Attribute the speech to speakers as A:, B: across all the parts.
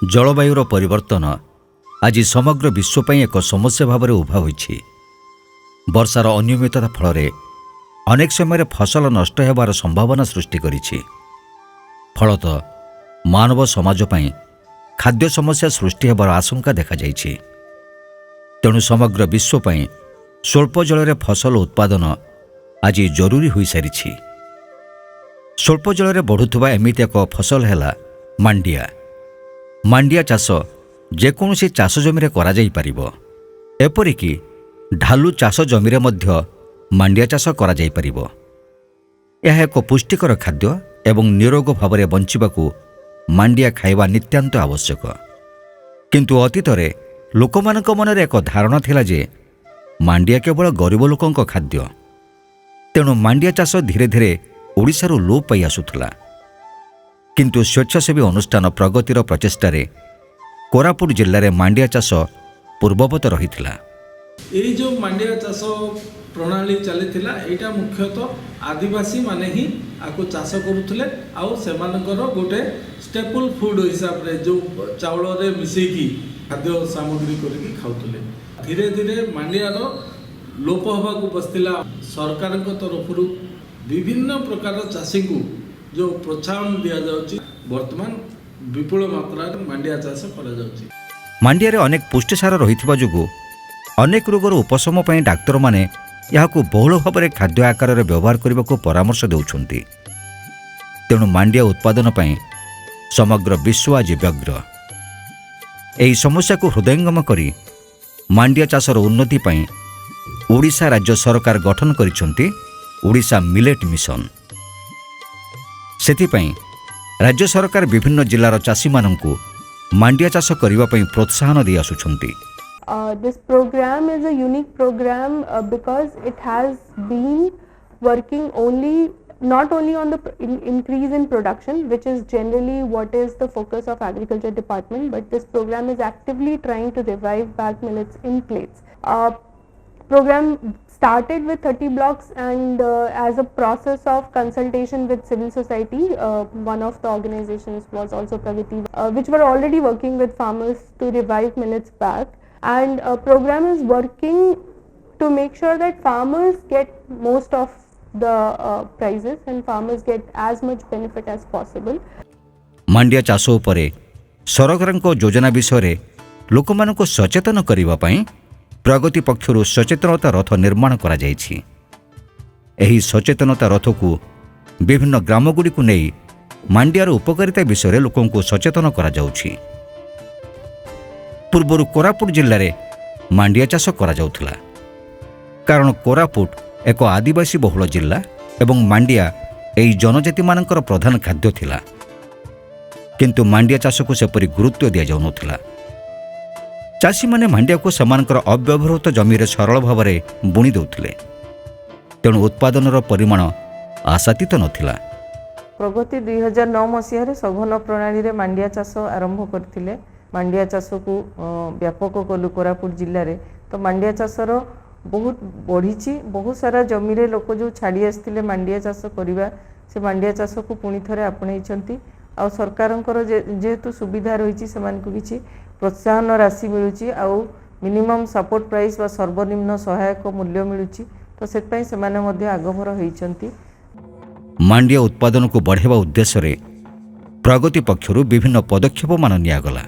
A: जलवायुर परिवर्तन आज समग्र विश्वपाई एक समस्या भाव में उभा होइछि। वर्षार अनियमितता फल अनेक समय फसल नष्ट होबार संभावना सृष्टि करिछि। फलतः मानव समाज पई खाद्य समस्या सृष्टि होबार आशंका देखा जाइछि। तेणु समग्र विश्वपाई स्वल्प जल फसल उत्पादन आज जरूरी हो सारिछि। स्वल्प जल बढ़ुवा एमिति एक फसल है मांडिया। मांडिया चाष जेकोसी चाष जमी करा जाई परिबो। एपरिकी ढालू चाष जमी मध्य मांडिया चाष करा जाई परिबो। यह एक पुष्टिकर खाद्य एवं निरोग भाव में बंचिबाकू मांडिया खाइबा नित्यांत आवश्यक। किंतु अतीतरे लोकमानक मनरे एक धारणा थिला जे मांडिया केवल गरीब लोकंक खाद्य। तेणु मांडिया चाष धीरे धीरे ओडिशारू लोप पाई आसुथला। किंतु स्वेच्छासेवी अनुष्ठान प्रगतिर प्रचेष्टारे कोरापुट जिले में मांडिया चाष पूर्ववत रहिथिला।
B: ये जो मांडिया चाष प्रणाली चली एटा मुख्यतः आदिवासी माने ही आपको चाष करुले आउ सेमानकर गोटे स्टेपल फूड हिसाब रे जो चाउल रे मिसेकी खाद्य सामग्री करके खाउतले। धीरे धीरे मांडियार लोप होबाकू बसतिला। सरकार तरफ विभिन्न प्रकार चाषी को जो प्रोत्साहन दिया जाउची वर्तमान विपुल मात्रा मांडिया चाष करा जाउची।
A: मांडिया रे अनेक पुष्टिसार रहिथिबा जुगु अनेक रोगर उपशम पई डाक्टर माने याकू बहुल भाव में खाद्य आकार में व्यवहार करने को परामर्श देउछंती। तेणु मांडिया उत्पादन पई समग्र विश्व आज व्यग्र। एही समस्या को हृदयंगम करी मांडिया चाषर उन्नति पई ओडिशा राज्य सरकार गठन करिसंती ओडिशा मिलेट मिशन। सेथिपई राज्य सरकार विभिन्न जिलार चाषी मानंकु मांडिया चाष करिबा पई प्रोत्साहन दे आसुछंती।
C: This program is a unique program because it has been working not only on the increase in production, which is generally what is the focus of agriculture department, but this program is actively trying to revive back millets in plates. Program started with 30 blocks and as a process of consultation with civil society, one of the organizations was also Pragati, which were already working with farmers to revive millets back. And a program is working to make sure that farmers get most of the prizes and farmers get as much benefit as possible.
A: मांडिया चाष उपरे सरकारक योजना विषय लोकमानक सचेतन करिबा पई प्रगति पक्षरु सचेतनता रथ निर्माण करा जायछि। एही सचेतनता रथ को विभिन्न ग्रामगुडी को नहीं मांडियार उपकारिता विषय लोकंको सचेतन करा जाउछि। पूर्वर कोरापुट जिले में मांडिया चाष करा जाउथला। कारण कोरापुट एक आदिवासी बहुल जिला एवं मांडिया एही जनजाति मानकर प्रधान खाद्य थिला। किंतु मांडिया चाष को सेपरि गुरुत्व दिया जाउ नथिला। चाषी माने मांडिया को समानकर अव्यवहृत जमी रे सरल भाव में बुणी देउथिले। तेणु उत्पादनर परिमाण आशातीत नथिला।
D: प्रगति 2009 मसीह सघन प्रणाली रे मांडिया चाष आरंभ करथिले। मांडिया चाष को व्यापक कलु कोरापुट जिले में। तो मांडिया चाषर बहुत बढ़ी। बहुत सारा जमी रे लोक जो छाड़ी आसते मांडिया चाष करवा से मांडिया चाष को पुणी थे आपणई। आ सरकार जेहेतु सुविधा रही से किसी प्रोत्साहन राशि मिलूँ आउ मिनिमम सपोर्ट प्राइस व सर्वनिम्न सहायक मूल्य मिलूँ। तो से आगभर होती।
A: मांडिया उत्पादन को बढ़ावा उद्देश्य प्रगति पक्षरु विभिन्न पदक्षेप मान नियागला।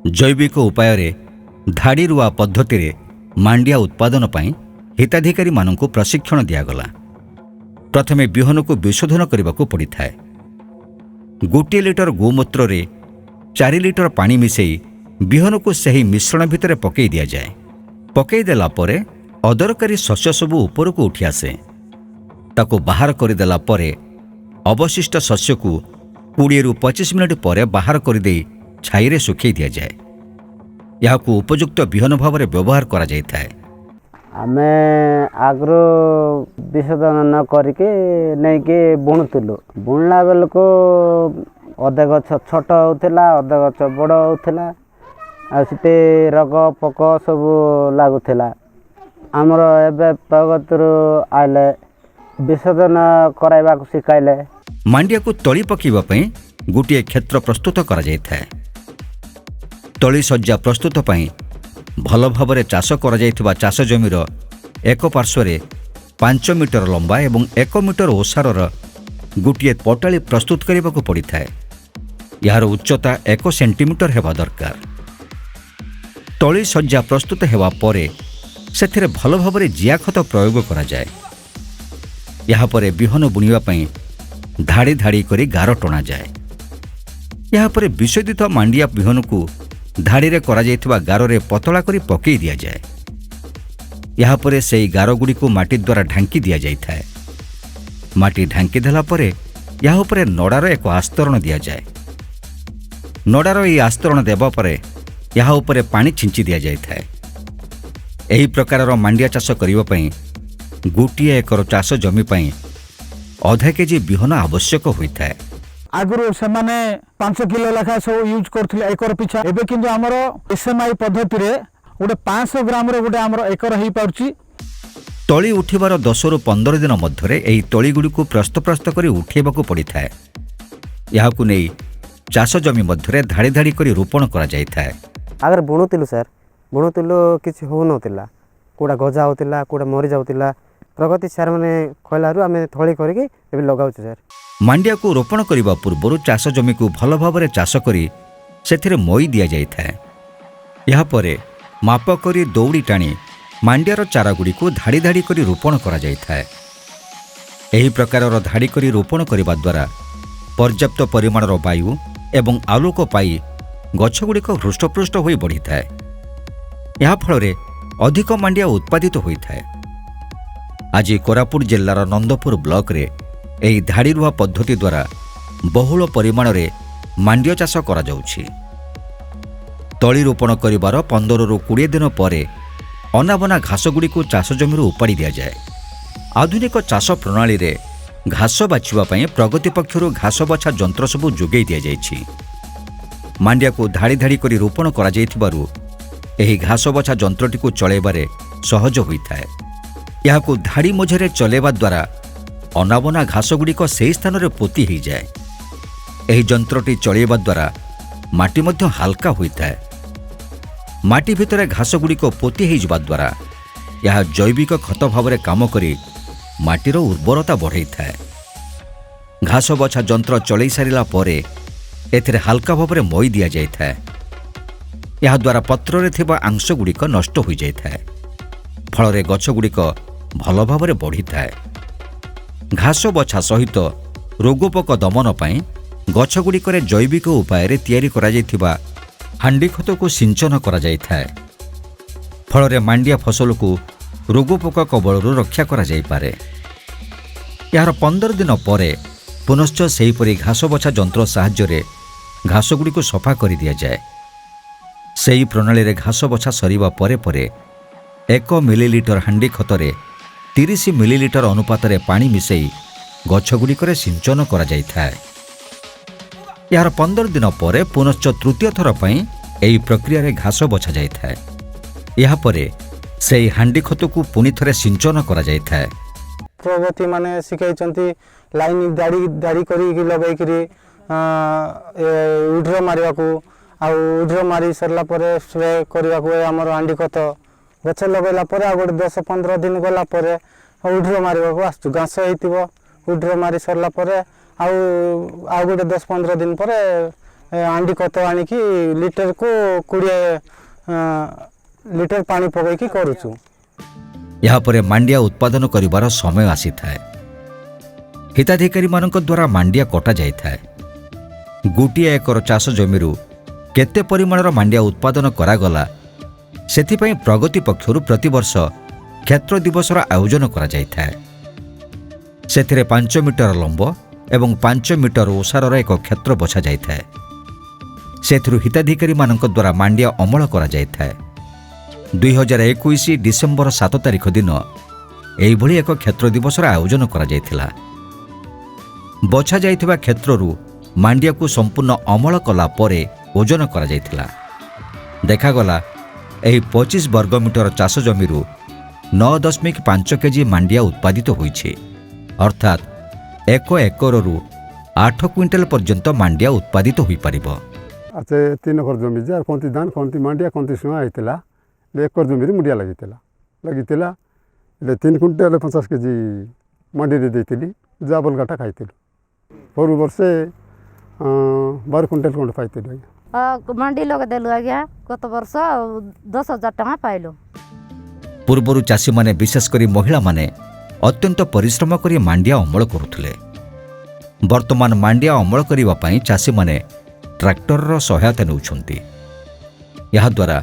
A: जैविक उपाय रे धाड़ी रुआ पद्धति रे मांडिया उत्पादन पई हिताधिकारी माननकु प्रशिक्षण दियागला। प्रथमे बिहन को विशोधन करने को पड़ी थाए। 1 लिटर गोमूत्र रे 4 लिटर पानी मिसेई बिहन को सही मिश्रण भितर पकई दिया जाए। पकई देला परे अदरकारी शस्य सबु ऊपर को उठी आसे। ताको बाहर करदेला परे अवशिष्ट शस्य को 20 रु 25 मिनिट पर बाहर कर दे छाई रे सुखई दिया जाए। यह को उपयुक्त बिहन भाव में व्यवहार करा जाय थाए।
E: आमे आग्रो विशोधन न करके नहीं के बुणुतलु। बुणला बेल को अधे गछ छोट होथिला अधे गछ बड़ होथिला आ सिते रोग पोक सब लागुथिला। हमर एबे प्रगतिर आले विशोधन कराइबा को सिखाइले।
A: मांडिया को तली पकाइबा पई गोटे क्षेत्र प्रस्तुत करा जाय थाए। ତଳି ଶଯ୍ୟା ପ୍ରସ୍ତୁତ ପାଇଁ ଭଲ ଭାବରେ ଚାଷ କରାଯାଇଥିବା ଚାଷ ଜମିର ଏକ ପାର୍ଶ୍ୱରେ 5 ମିଟର ଲମ୍ବା ଏବଂ 1 ମିଟର ଓସାରର ଗୋଟିଏ ପଟାଳି ପ୍ରସ୍ତୁତ କରିବାକୁ ପଡ଼ିଥାଏ। ଏହାର ଉଚ୍ଚତା 1 ସେଣ୍ଟିମିଟର ହେବା ଦରକାର। ତଳି ଶଯ୍ୟା ପ୍ରସ୍ତୁତ ହେବା ପରେ ସେଥିରେ ଭଲ ଭାବରେ ଜିଆ ଖତ ପ୍ରୟୋଗ କରାଯାଏ। ଏହାପରେ ବିହନ ବୁଣିବା ପାଇଁ ଧାଡ଼ି ଧାଡ଼ି କରି ଗାର ଟଣାଯାଏ। ଏହାପରେ ବିଶୋଧିତ ମାଣ୍ଡିଆ ବିହନକୁ ଧାଡ଼ିରେ କରାଯାଇଥିବା ଗାରରେ ପତଳା କରି ପକାଇ ଦିଆଯାଏ। ଏହାପରେ ସେହି ଗାରଗୁଡ଼ିକୁ ମାଟି ଦ୍ୱାରା ଢାଙ୍କି ଦିଆଯାଇଥାଏ। ମାଟି ଢାଙ୍କି ଦେଲା ପରେ ଏହା ଉପରେ ନଡ଼ାର ଏକ ଆସ୍ତରଣ ଦିଆଯାଏ। ନଡ଼ାର ଏହି ଆସ୍ତରଣ ଦେବା ପରେ ଏହା ଉପରେ ପାଣି ଛିଞ୍ଚି ଦିଆଯାଇଥାଏ। ଏହି ପ୍ରକାରର ମାଣ୍ଡିଆ ଚାଷ କରିବା ପାଇଁ ଗୋଟିଏ ଏକର ଚାଷ ଜମି ପାଇଁ 0.5 କେଜି ବିହନ ଆବଶ୍ୟକ ହୋଇଥାଏ।
F: आगु से 5 किलो लेखा सब यूज करथिले एकर पिछा। एबे किंतु हमर एसएमआई पद्धति रे गोटे 500 ग्राम रे गोटे हमर एकर हेई पाउची।
A: तଳି ଉଠିବାର 10 ରୁ 15 ଦିନ ମଧ୍ୟରେ ଏହି ତଳିଗୁଡ଼ିକୁ ପ୍ରସ୍ତ କରି ଉଠାଇବାକୁ ପଡ଼ିଥାଏ। ଏହାକୁ ନେଇ ଚାଷ ଜମି ମଧ୍ୟରେ ଧାଡ଼ି ଧାଡ଼ି କରି ରୋପଣ କରାଯାଇଥାଏ।
E: ଆଗରେ ବୁଣୁଥିଲୁ ସାର୍, ବୁଣୁଥିଲୁ କିଛି ହେଉନଥିଲା, କେଉଁଟା ଗଜା ହେଉଥିଲା, କେଉଁଟା ମରି ଯାଉଥିଲା। ପ୍ରଗତି ସାର୍ ମାନେ କହିଲାରୁ ଆମେ ଥଳି କରିକି ଏବେ ଲଗାଉଛୁ ସାର୍।
A: ମାଣ୍ଡିଆକୁ ରୋପଣ କରିବା ପୂର୍ବରୁ ଚାଷ ଜମିକୁ ଭଲ ଭାବରେ ଚାଷ କରି ସେଥିରେ ମଇ ଦିଆଯାଇଥାଏ। ଏହାପରେ ମାପ କରି ଦଉଡ଼ି ଟାଣି ମାଣ୍ଡିଆର ଚାରାଗୁଡ଼ିକୁ ଧାଡ଼ି ଧାଡ଼ି କରି ରୋପଣ କରାଯାଇଥାଏ। ଏହି ପ୍ରକାରର ଧାଡ଼ି କରି ରୋପଣ କରିବା ଦ୍ୱାରା ପର୍ଯ୍ୟାପ୍ତ ପରିମାଣର ବାୟୁ ଏବଂ ଆଲୋକ ପାଇ ଗଛଗୁଡ଼ିକ ହୃଷ୍ଟପୃଷ୍ଟ ହୋଇ ବଢ଼ିଥାଏ। ଏହାଫଳରେ ଅଧିକ ମାଣ୍ଡିଆ ଉତ୍ପାଦିତ ହୋଇଥାଏ। ଆଜି କୋରାପୁଟ ଜିଲ୍ଲାର ନନ୍ଦପୁର ବ୍ଲକରେ ଏହି ଧାଡ଼ି ରୁଆ ପଦ୍ଧତି ଦ୍ୱାରା ବହୁଳ ପରିମାଣରେ ମାଣ୍ଡିଆ ଚାଷ କରାଯାଉଛି। ତଳି ରୋପଣ କରିବାର 15 ରୁ 20 ଦିନ ପରେ ଅନାବନା ଘାସଗୁଡ଼ିକୁ ଚାଷ ଜମିରୁ ଉପାଡ଼ି ଦିଆଯାଏ। ଆଧୁନିକ ଚାଷ ପ୍ରଣାଳୀରେ ଘାସ ବାଛିବା ପାଇଁ ପ୍ରଗତି ପକ୍ଷରୁ ଘାସ ବଛା ଯନ୍ତ୍ର ସବୁ ଯୋଗାଇ ଦିଆଯାଇଛି। ମାଣ୍ଡିଆକୁ ଧାଡ଼ି ଧାଡ଼ି କରି ରୋପଣ କରାଯାଇଥିବାରୁ ଏହି ଘାସ ବଛା ଯନ୍ତ୍ରଟିକୁ ଚଳାଇବାରେ ସହଜ ହୋଇଥାଏ। ଏହାକୁ ଧାଡ଼ି ମଝିରେ ଚଳାଇବା ଦ୍ୱାରା ଅନାବନା ଘାସଗୁଡ଼ିକ ସେହି ସ୍ଥାନରେ ପୋତି ହୋଇଯାଏ। ଏହି ଯନ୍ତ୍ରଟି ଚଳାଇବା ଦ୍ୱାରା ମାଟି ମଧ୍ୟ ହାଲକା ହୋଇଥାଏ। ମାଟି ଭିତରେ ଘାସଗୁଡ଼ିକ ପୋତି ହୋଇଯିବା ଦ୍ୱାରା ଏହା ଜୈବିକ ଖତ ଭାବରେ କାମ କରି ମାଟିର ଉର୍ବରତା ବଢ଼ାଇଥାଏ। ଘାସ ବଛା ଯନ୍ତ୍ର ଚଳାଇ ସାରିଲା ପରେ ଏଥିରେ ହାଲକା ଭାବରେ ମଇ ଦିଆଯାଇଥାଏ। ଏହାଦ୍ୱାରା ପତ୍ରରେ ଥିବା ଅଂଶଗୁଡ଼ିକ ନଷ୍ଟ ହୋଇଯାଇଥାଏ। ଫଳରେ ଗଛଗୁଡ଼ିକ ଭଲ ଭାବରେ ବଢ଼ିଥାଏ। ଘାସ ବଛା ସହିତ ରୋଗପୋକ ଦମନ ପାଇଁ ଗଛଗୁଡ଼ିକରେ ଜୈବିକ ଉପାୟରେ ତିଆରି କରାଯାଇଥିବା ହାଣ୍ଡି ଖତକୁ ସିଞ୍ଚନ କରାଯାଇଥାଏ। ଫଳରେ ମାଣ୍ଡିଆ ଫସଲକୁ ରୋଗପୋକ କବଳରୁ ରକ୍ଷା କରାଯାଇପାରେ। ଏହାର 15 ଦିନ ପରେ ପୁନଶ୍ଚ ସେହିପରି ଘାସ ବଛା ଯନ୍ତ୍ର ସାହାଯ୍ୟରେ ଘାସଗୁଡ଼ିକୁ ସଫା କରିଦିଆଯାଏ। ସେହି ପ୍ରଣାଳୀରେ ଘାସ ବଛା ସରିବା ପରେ ପରେ 1 ମିଲିଲିଟର ହାଣ୍ଡି ଖତରେ 30 ମିଲିଲିଟର ଅନୁପାତରେ ପାଣି ମିଶାଇ ଗଛଗୁଡ଼ିକରେ ସିଞ୍ଚନ କରାଯାଇଥାଏ। ଏହାର 15 ଦିନ ପରେ ପୁନଶ୍ଚ ତୃତୀୟ ଥର ପାଇଁ ଏହି ପ୍ରକ୍ରିୟାରେ ଘାସ ବଛାଯାଇଥାଏ। ଏହାପରେ ସେହି ହାଣ୍ଡି ଖତକୁ ପୁଣି ଥରେ ସିଞ୍ଚନ କରାଯାଇଥାଏ।
F: ପ୍ରଗତି ମାନେ ଶିଖାଇଛନ୍ତି ଲାଇନ୍ ଦାଡ଼ି କରିକି ଲଗାଇକିରି ଉଡ୍ର ମାରିବାକୁ, ଆଉ ଉଡ୍ର ମାରି ସାରିଲା ପରେ ସ୍ପ୍ରେ କରିବାକୁ ଆମର ହାଣ୍ଡି ଖତ। ଗଛ ଲଗାଇଲା ପରେ ଆଉ ଗୋଟେ 10-15 ଦିନ ଗଲା ପରେ ଉଡ୍ର ମାରିବାକୁ ଆସୁଛୁ। ଘାସ ହେଇଥିବ, ଉଡ୍ର ମାରି ସାରିଲା ପରେ ଆଉ ଗୋଟେ 10-15 ଦିନ ପରେ ହାଣ୍ଡି ଖତ ଆଣିକି ଲିଟରକୁ 20 ଲିଟର ପାଣି ପକାଇକି କରୁଛୁ।
A: ଏହାପରେ ମାଣ୍ଡିଆ ଉତ୍ପାଦନ କରିବାର ସମୟ ଆସିଥାଏ। ହିତାଧିକାରୀମାନଙ୍କ ଦ୍ୱାରା ମାଣ୍ଡିଆ କଟାଯାଇଥାଏ। ଗୋଟିଏ ଏକର ଚାଷ ଜମିରୁ କେତେ ପରିମାଣର ମାଣ୍ଡିଆ ଉତ୍ପାଦନ କରାଗଲା ସେଥିପାଇଁ ପ୍ରଗତି ପକ୍ଷରୁ ପ୍ରତିବର୍ଷ କ୍ଷେତ୍ର ଦିବସର ଆୟୋଜନ କରାଯାଇଥାଏ। ସେଥିରେ 5 ମିଟର ଲମ୍ବ ଏବଂ 5 ମିଟର ଓସାରର ଏକ କ୍ଷେତ୍ର ବଛାଯାଇଥାଏ। ସେଥିରୁ ହିତାଧିକାରୀମାନଙ୍କ ଦ୍ୱାରା ମାଣ୍ଡିଆ ଅମଳ କରାଯାଇଥାଏ। 2021 ଡିସେମ୍ବର 7 ତାରିଖ ଦିନ ଏହିଭଳି ଏକ କ୍ଷେତ୍ର ଦିବସର ଆୟୋଜନ କରାଯାଇଥିଲା। ବଛାଯାଇଥିବା କ୍ଷେତ୍ରରୁ ମାଣ୍ଡିଆକୁ ସମ୍ପୂର୍ଣ୍ଣ ଅମଳ କଲା ପରେ ଓଜନ କରାଯାଇଥିଲା। ଦେଖାଗଲା ଏହି 25 ବର୍ଗମିଟର ଚାଷ ଜମିରୁ 9.5 କେଜି ମାଣ୍ଡିଆ ଉତ୍ପାଦିତ ହୋଇଛି। ଅର୍ଥାତ୍ 1 ଏକରରୁ 8 କ୍ୱିଣ୍ଟାଲ ପର୍ଯ୍ୟନ୍ତ ମାଣ୍ଡିଆ ଉତ୍ପାଦିତ ହୋଇପାରିବ।
G: আর ସେ 3 ଏକର ଜମି ଯେ କହନ୍ତି ଧାନ କହନ୍ତି ମାଣ୍ଡିଆ କହନ୍ତି ସୁଆ ହେଇଥିଲା 1 ଏକର ଜମିରେ ମୁଣ୍ଡିଆ ଲାଗିଥିଲା એટલે 3 କୁଇଣ୍ଟାଲ 50 କେଜି ମଣ୍ଡିରେ ଦେଇଥିଲି ଯାହା ବଲଗାଟା ଖାଇଥିଲୁ ପରୁ ବର୍ଷେ 12 କୁଇଣ୍ଟାଲ ଖଣ୍ଡେ ପାଇଥିଲି
H: मंडी लगे आज्ञा गत वर्ष 10,000 टका पाइलु
A: ପୂର୍ବରୁ ଚାଷୀମାନେ ବିଶେଷ କରି ମହିଳାମାନେ ଅତ୍ୟନ୍ତ ପରିଶ୍ରମ କରି ମାଣ୍ଡିଆ ଅମଳ କରୁଥିଲେ। ବର୍ତ୍ତମାନ ମାଣ୍ଡିଆ ଅମଳ କରିବା ପାଇଁ ଚାଷୀମାନେ ଟ୍ରାକ୍ଟରର ସହାୟତା ନେଉଛନ୍ତି। ଏହାଦ୍ୱାରା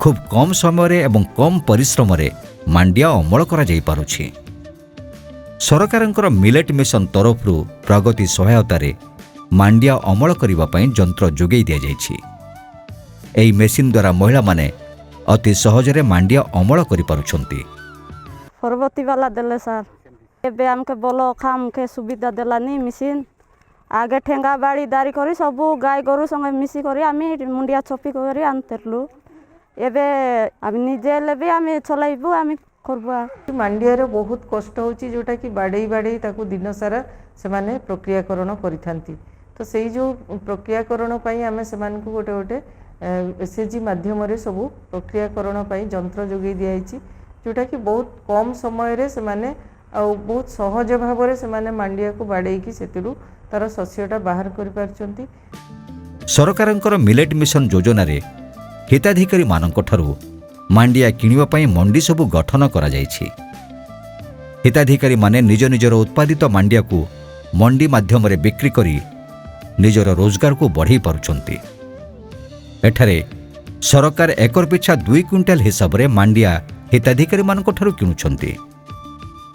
A: ଖୁବ୍ କମ୍ ସମୟରେ ଏବଂ କମ୍ ପରିଶ୍ରମରେ ମାଣ୍ଡିଆ ଅମଳ କରାଯାଇପାରୁଛି। ସରକାରଙ୍କର ମିଲେଟ୍ ମିଶନ ତରଫରୁ ପ୍ରଗତି ସହାୟତାରେ ମାଣ୍ଡିଆ ଅମଳ କରିବା ପାଇଁ ଯନ୍ତ୍ର ଯୋଗାଇ ଦିଆଯାଇଛି। ଏହି ମେସିନ୍ ଦ୍ୱାରା ମହିଳାମାନେ ଅତି ସହଜରେ ମାଣ୍ଡିଆ ଅମଳ କରିପାରୁଛନ୍ତି।
H: परवर्ती वाला देले सर एबे हमके बोलो खाम के सुविधा देलानी मशीन आगे ठेंगा बाड़ी दारी करी सब गाय गरु संगे मिसी करी आमी मुंडिया छपी करी आनतेलु एबे आमी निजे लेबे आमी चलाइबु आमी करबा
D: मांडियारे बहुत कष्ट होची जोटा कि बाड़े बाड़े ताकू दिन सारा से माने प्रक्रियाकरण करिथांती तो सेही जो प्रक्रियाकरण पई आमे सेमान को गोटे गोटे एसएचजी माध्यम रे सब प्रक्रियाकरण पई यंत्र जोगै दियाइची जोटा कि बहुत कम समय रे से माने आ बहुत सहज भाव रे से माने मांडिया को बाड़े की सेतिरु तार शस्यटा बाहर करि पारचंती।
A: सरकारଙ୍କର मिलेट मिशन योजनारे हिताधिकारी मानक ठारू मांडिया किनिबा पई मंडी सब गठन करा जायछि। हिताधिकारी माने निज निजर उत्पादित मांडिया को मंडी माध्यम रे बिक्री करी निजर रोजगार को बढ़ाई पारुछंती। एठारे सरकार एकर पिछा 2 क्विंटाल हिसाब रे मांडिया हिताधिकारी मानक ठारू किणुछंती।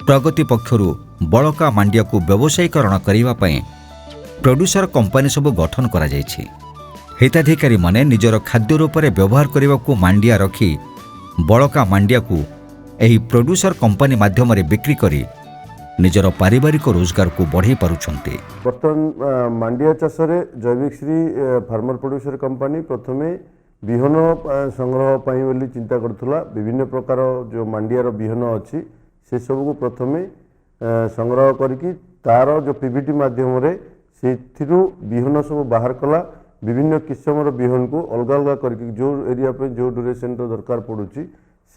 A: प्रगति पक्षरु बळका मांडिया को व्यवसायीकरण करिबा पई प्रोड्यूसर कंपनी सब गठन करा जायछि। हिताधिकारी माने निजर खाद्य रूप में व्यवहार करने को मांडिया रखी बड़का मांडिया को एही प्रोड्यूसर कंपनी माध्यम रे बिक्री करी निजर पारिवारिक रोजगार को बढ़ाई पारुछंती।
I: बर्तमान मांडिया चाष रे जैविक श्री फार्मर प्रोड्यूसर कंपनी प्रथमे बिहन संग्रह पाई बोली चिंता करथुला। विभिन्न प्रकार जो मांडियार बिहन अच्छी से सब को प्रथमे संग्रह करके तार जो पीवीटी माध्यम रे सेथिरु बिहन सब बाहर कला। विभिन्न किस्मर बिहन को अलग अलग करके जो एरिया पे जो ड्यूरेशन दरकार पड़ुची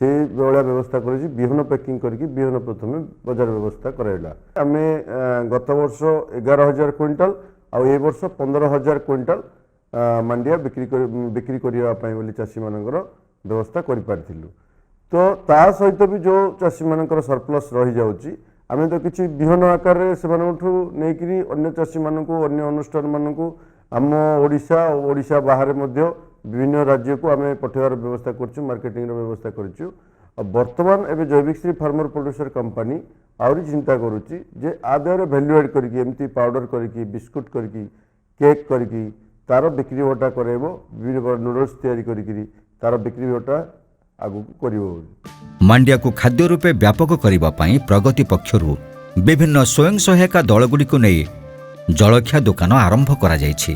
I: से भाया व्यवस्था कर बिहन पैकिंग करके बिहन प्रथम बजार व्यवस्था कराइला। आमे गत वर्ष 11,000 क्विंटाल आ ए वर्ष 15,000 क्विंटाल मांडिया बिक्री करने बोली चाषी मानकर व्यवस्था कर पारिथिलु। तो ता सहित भी जो चाषी मानकर सरप्लस रही जाउची आमे तो किछि बिहन आकार रे से मानठु नेकरी अन्य चाषी मानकु अन्य अनुष्ठान मानकु आम ओडिशा बाहर मध्य विभिन्न राज्य को आम पठेबार व्यवस्था करछु मार्केटिंग व्यवस्था करछु। वर्तमान एबे जैविक श्री फार्मर प्रोड्यूसर कंपनी आउरी चिंता करुच्ची जे आदर वैल्यू एड करके एमती पाउडर करके बिस्कुट करके केक करके तार बिक्री बटा करेबो विभिन्न नूडल्स तैयारी करके तार बिक्री बटा आगु करिवो।
A: मांडिया को खाद्य रूपे व्यापक करिबा पई प्रगति पक्षरु विभिन्न स्वयं सहायता दलगुडी को नै जलखिया दुकान आरंभ करा जायछि।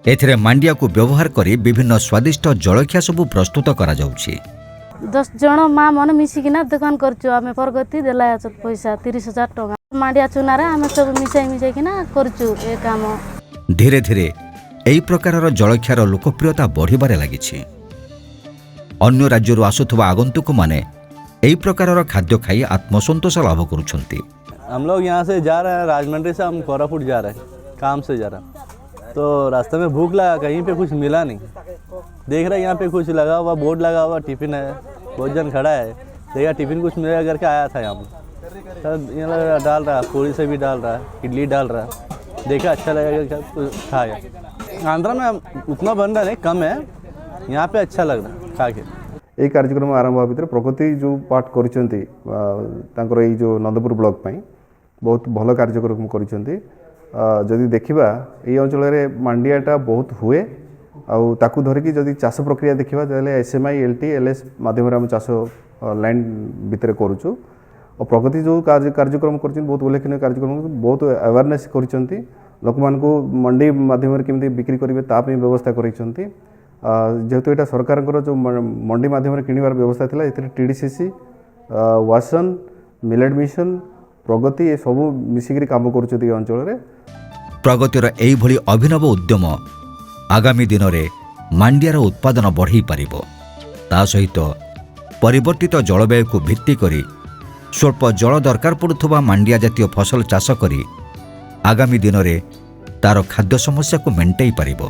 A: एथिरे मांडिया को व्यवहार करी विभिन्न स्वादिष्ट जलखिया सब प्रस्तुत करा जाउछि।
H: 10 जण माँ मन मिसिकिना दुकान करछु आमे प्रगति देला पैसा 30,000 टका मांडिया चुनारे आमे सब मिसाई किना करछु ए काम।
A: धीरे धीरे एई प्रकारर जलखियार लोकप्रियता बढ़िबारे लागिछि। अन्य राज्यରୁ आसुथबा आगंतुक माने एई प्रकारर खाद्य खाई आत्मसंतोष लाभ करुछंती।
J: हम लोग यहाँ से जा रहे हैं राजमंड्री से हम कोरापुट जा रहे हैं काम से जा रहे हैं तो रास्ते में भूख लगा कहीं पे कुछ मिला नहीं देख रहे यहाँ पे कुछ लगा हुआ बोर्ड लगा हुआ टिफिन है बहुत जन खड़ा है देखा टिफिन कुछ मिलेगा करके आया था यहाँ पर सब यहाँ डाल रहा पूरी से भी डाल रहा है इडली डाल रहा है देखा अच्छा लगेगा खाया। आंध्रा में उतना बन रहा नहीं कम है यहाँ पे अच्छा लग रहा है खा के।
K: এই কার্যক্রম আরম্ভ হওয়া ভিতরে প্রগতি যে পাঠ করেছেন তাঁর এই যে নন্দপুর ব্লক পাই বহুত ভালো কার্যক্রম করেছেন। যদি দেখা এই অঞ্চলের মান্ডিয়াটা বহুত হুয়ে আু ধরিকি যদি চাষ প্রক্রিয়া দেখা তাহলে এসএমআই এলটি এলএস মাধ্যমে আমি চাষ লাইন ভিতরে করছু। প্রগতি যে কার্যক্রম করছেন বহুত উল্লেখনীয় কার্যক্রম বহুত আওয়ারনেস করছেন লোক মন্ডি মাধ্যমে কেমতি বিক্রি করবে তা ব্যবস্থা করেছেন। যেহেতু এটা সরকারଙ୍କର जो मंडी माध्यम किणवार व्यवस्था थिला एथिरे टीडीसीसी वासन मिलेट मिशन प्रगति ए सब मिसिकरी काम करूछथि अंचल रे।
A: प्रगतिर एई भली अभिनव उद्यम आगामी दिन में मांडियार उत्पादन बढ़ई पारिब। ता सहित परिवर्तित जलवायु को भित्ति करी स्वल्प जल दरकार पड़ुवा मांडिया जातीय फसल चाष करी आगामी दिन में तार खाद्य समस्या को मेंटाई पारिब।